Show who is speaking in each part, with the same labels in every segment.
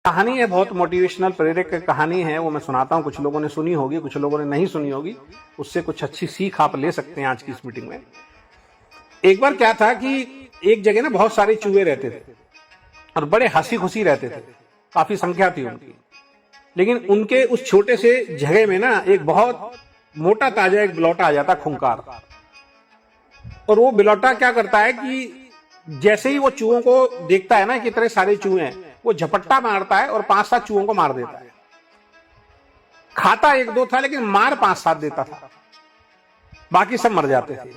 Speaker 1: कहानी है, बहुत मोटिवेशनल प्रेरक कहानी है, वो मैं सुनाता हूँ। कुछ लोगों ने सुनी होगी, कुछ लोगों ने नहीं सुनी होगी। उससे कुछ अच्छी सीख आप ले सकते हैं आज की इस मीटिंग में। एक बार क्या था कि एक जगह ना बहुत सारे चूहे रहते थे और बड़े हंसी खुशी रहते थे, काफी संख्या थी उनकी। लेकिन उनके उस छोटे से जगह में ना एक बहुत मोटा ताजा एक बिलौटा आ जाता, खूंखार। और वो बिलौटा क्या करता है कि जैसे ही वो चूहों को देखता है ना कि इतने सारे चूहे हैं, वो झपट्टा मारता है और 5-7 चूहों को मार देता है। खाता 1-2 था लेकिन मार 5-7 देता था, बाकी सब मर जाते थे।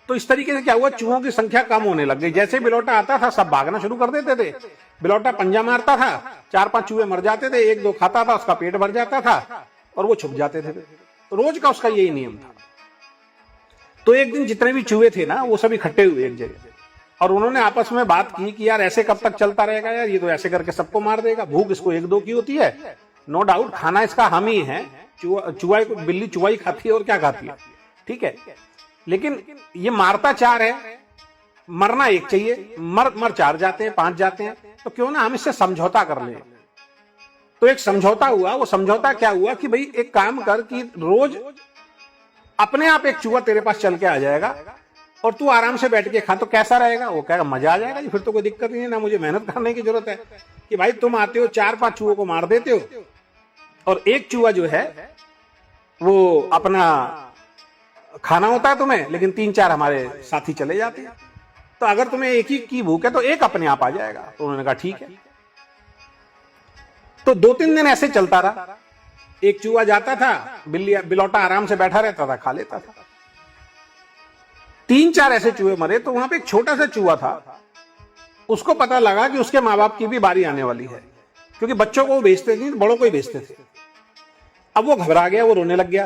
Speaker 1: तो इस तरीके से क्या हुआ, चूहों की संख्या कम होने लग गई। जैसे बिलौटा आता था सब भागना शुरू कर देते थे। बिलौटा पंजा मारता था, 4-5 चूहे मर जाते थे, 1-2 खाता था, उसका पेट भर जाता था और वो छुप जाते थे। तो रोज का उसका यही नियम था। तो एक दिन जितने भी चूहे थे ना, वो सब इकट्ठे हुए एक जगह और उन्होंने आपस में बात की कि यार ऐसे कब तक चलता रहेगा यार, ये तो ऐसे करके सबको मार देगा। भूख इसको 1-2 की होती है, नो डाउट, खाना इसका हम ही है। चूहा बिल्ली चूहा ही खाती है और क्या खाती है, ठीक है। लेकिन ये मारता 4 है, मरना 1 चाहिए, मर 4 जाते हैं, 5 जाते हैं। तो क्यों ना हम इससे समझौता कर लें। तो एक समझौता हुआ। वो समझौता क्या हुआ कि भाई एक काम कर कि रोज अपने आप एक चूहा तेरे पास चल के आ जाएगा और तू आराम से बैठ के खा। तो कैसा रहेगा? वो कहेगा मजा आ जाएगा जी, फिर तो कोई दिक्कत नहीं है, ना मुझे मेहनत करने की जरूरत है। कि भाई तुम आते हो 4-5 चूहों को मार देते हो और एक चूहा जो है वो अपना खाना होता है तुम्हें, लेकिन 3-4 हमारे साथी चले जाते हैं। तो अगर तुम्हें एक ही की भूख है तो एक अपने आप आ जाएगा। तो उन्होंने कहा ठीक है। तो 2-3 दिन ऐसे चलता रहा। एक चूहा जाता था, बिलौटा आराम से बैठा रहता था, खा लेता था। 3-4 ऐसे चूहे मरे। तो वहां पे एक छोटा सा चूहा था, उसको पता लगा कि उसके माँ बाप की भी बारी आने वाली है, क्योंकि बच्चों को वो बेचते नहीं, बड़ों को ही बेचते थे। अब वो घबरा गया, वो रोने लग गया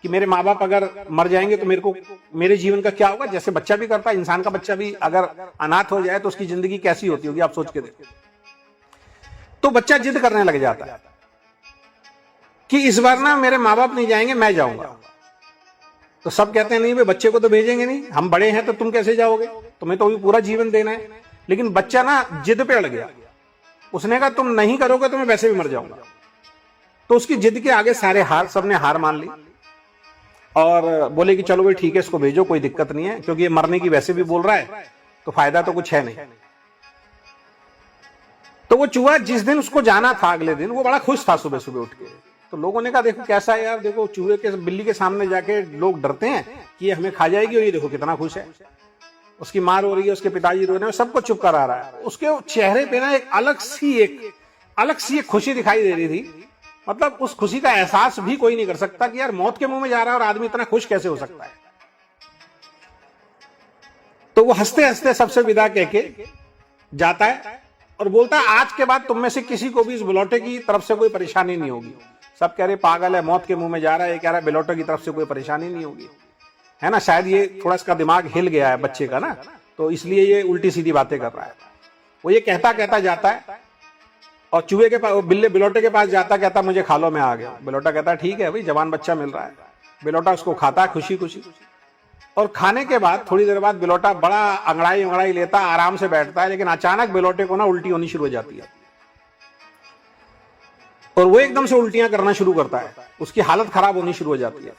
Speaker 1: कि मेरे माँ बाप अगर मर जाएंगे तो मेरे जीवन का क्या होगा। जैसे बच्चा भी करता है, इंसान का बच्चा भी अगर अनाथ हो जाए तो उसकी जिंदगी कैसी होती होगी, आप सोच के देखो। तो बच्चा जिद करने लग जाता है कि इस बार ना मेरे माँ बाप नहीं जाएंगे, मैं जाऊंगा। तो सब कहते हैं नहीं भाई, बच्चे को तो भेजेंगे नहीं, हम बड़े हैं तो तुम कैसे जाओगे, तुम्हें तो अभी पूरा जीवन देना है। लेकिन बच्चा ना जिद पे अड़ गया। उसने कहा तुम नहीं करोगे तो मैं वैसे भी मर जाऊंगा। तो उसकी जिद के आगे सबने हार मान ली और बोले कि चलो भाई ठीक है, इसको भेजो, कोई दिक्कत नहीं है, क्योंकि ये मरने की वैसे भी बोल रहा है तो फायदा तो कुछ है नहीं। तो वो चूहा जिस दिन उसको जाना था, अगले दिन वो बड़ा खुश था सुबह सुबह उठ के। तो लोगों ने कहा देखो कैसा है यार, देखो चूहे के बिल्ली के सामने जाके लोग डरते हैं कि ये हमें खा जाएगी, और ये देखो कितना खुश है। उसकी माँ रो रही है, उसके पिताजी रो रहे हैं, सबको चुप करा रहा है। उसके चेहरे पे ना एक अलग सी खुशी दिखाई दे रही थी। मतलब उस खुशी का एहसास भी कोई नहीं कर सकता कि यार मौत के मुंह में जा रहा है और आदमी इतना खुश कैसे हो सकता है। तो वो हंसते हंसते सबसे विदा कह के जाता है और बोलता है आज के बाद तुम में से किसी को भी इस बिलौटे की तरफ से कोई परेशानी नहीं होगी। सब कह रहे पागल है, मौत के मुंह में जा रहा है, ये कह रहा है बिलौटे की तरफ से कोई परेशानी नहीं होगी, है ना। शायद ये थोड़ा इसका दिमाग हिल गया है बच्चे का ना, तो इसलिए ये उल्टी सीधी बातें कर रहा है। वो ये कहता कहता जाता है और चूहे के पास, बिलौटे के पास जाता कहता मुझे खा लो, मैं आ गया। बिलौटा कहता ठीक है भाई, जवान बच्चा मिल रहा है। बिलौटा उसको खाता है खुशी खुशी। और खाने के बाद थोड़ी देर बाद बिलौटा बड़ा अंगड़ाई लेता, आराम से बैठता है। लेकिन अचानक बिलौटे को ना उल्टी होनी शुरू हो जाती है और वो एकदम से उल्टियां करना शुरू करता है, उसकी हालत खराब होनी शुरू हो जाती है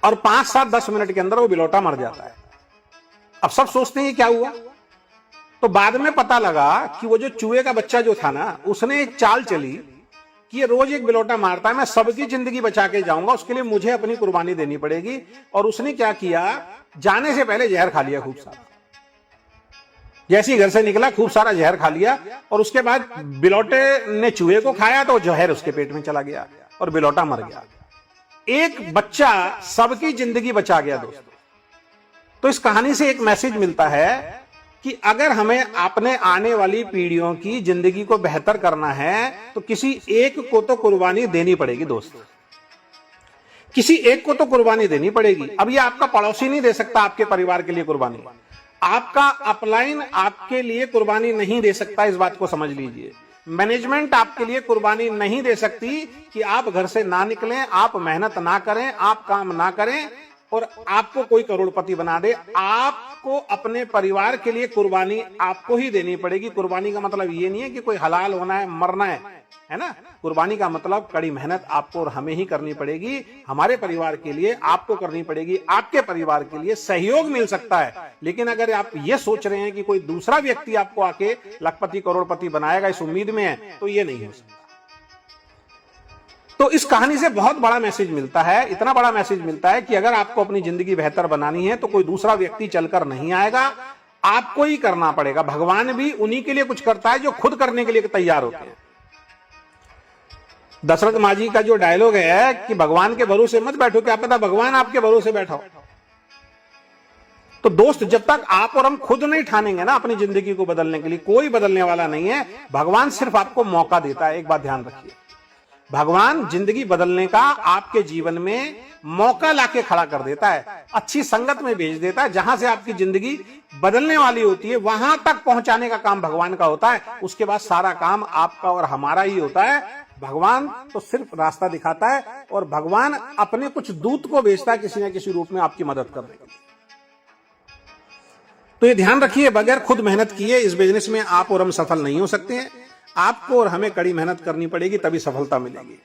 Speaker 1: और 5-7-10 मिनट के अंदर वो बिलौटा मर जाता है। अब सब सोचते हैं क्या हुआ। तो बाद में पता लगा कि वो जो चूहे का बच्चा जो था ना, उसने एक चाल चली कि ये रोज एक बिलौटा मारता है, मैं सबकी जिंदगी बचा के जाऊंगा, उसके लिए मुझे अपनी कुर्बानी देनी पड़ेगी। और उसने क्या किया, जाने से पहले जहर खा लिया खूब सारा। जैसे ही घर से निकला खूब सारा जहर खा लिया और उसके बाद बिलौटे ने चूहे को खाया तो जहर उसके पेट में चला गया और बिलौटा मर गया। एक बच्चा सबकी जिंदगी बचा गया दोस्तों। तो इस कहानी से एक मैसेज मिलता है कि अगर हमें अपने आने वाली पीढ़ियों की जिंदगी को बेहतर करना है तो किसी एक को तो कुर्बानी देनी पड़ेगी दोस्तों, किसी एक को तो कुर्बानी देनी पड़ेगी। अब ये आपका पड़ोसी नहीं दे सकता आपके परिवार के लिए कुर्बानी, आपका अपलाइन आपके लिए कुर्बानी नहीं दे सकता, इस बात को समझ लीजिए। मैनेजमेंट आपके लिए कुर्बानी नहीं दे सकती कि आप घर से ना निकलें, आप मेहनत ना करें, आप काम ना करें। और आपको कोई करोड़पति बना दे, आपको अपने परिवार के लिए कुर्बानी आपको ही देनी पड़ेगी। कुर्बानी का मतलब ये नहीं है कि कोई हलाल होना है, मरना है ना। कुर्बानी का मतलब कड़ी मेहनत आपको और हमें ही करनी पड़ेगी, हमारे परिवार के लिए आपको करनी पड़ेगी, आपके परिवार के लिए सहयोग मिल सकता है। लेकिन अगर आप ये सोच रहे हैं कि कोई दूसरा व्यक्ति आपको आके लखपति करोड़पति बनाएगा, इस उम्मीद में है, तो ये नहीं हो सकता। तो इस कहानी से बहुत बड़ा मैसेज मिलता है, इतना बड़ा मैसेज मिलता है कि अगर आपको अपनी जिंदगी बेहतर बनानी है तो कोई दूसरा व्यक्ति चलकर नहीं आएगा, आपको ही करना पड़ेगा। भगवान भी उन्हीं के लिए कुछ करता है जो खुद करने के लिए तैयार होते हैं। दशरथ मांझी का जो डायलॉग है कि भगवान के भरोसे मत बैठो, क्या पता भगवान आपके भरोसे बैठा हो। तो दोस्त, जब तक आप और हम खुद नहीं ठानेंगे ना अपनी जिंदगी को बदलने के लिए, कोई बदलने वाला नहीं है। भगवान सिर्फ आपको मौका देता है। एक बात ध्यान रखिए, भगवान जिंदगी बदलने का आपके जीवन में मौका लाके खड़ा कर देता है, अच्छी संगत में भेज देता है। जहां से आपकी जिंदगी बदलने वाली होती है वहां तक पहुंचाने का काम भगवान का होता है। उसके बाद सारा काम आपका और हमारा ही होता है। भगवान तो सिर्फ रास्ता दिखाता है और भगवान अपने कुछ दूत को भेजता है किसी न किसी रूप में आपकी मदद करने के लिए। तो ये ध्यान रखिए, बगैर खुद मेहनत किए इस बिजनेस में आप और हम सफल नहीं हो सकते हैं। आपको और हमें कड़ी मेहनत करनी पड़ेगी, तभी सफलता मिलेगी।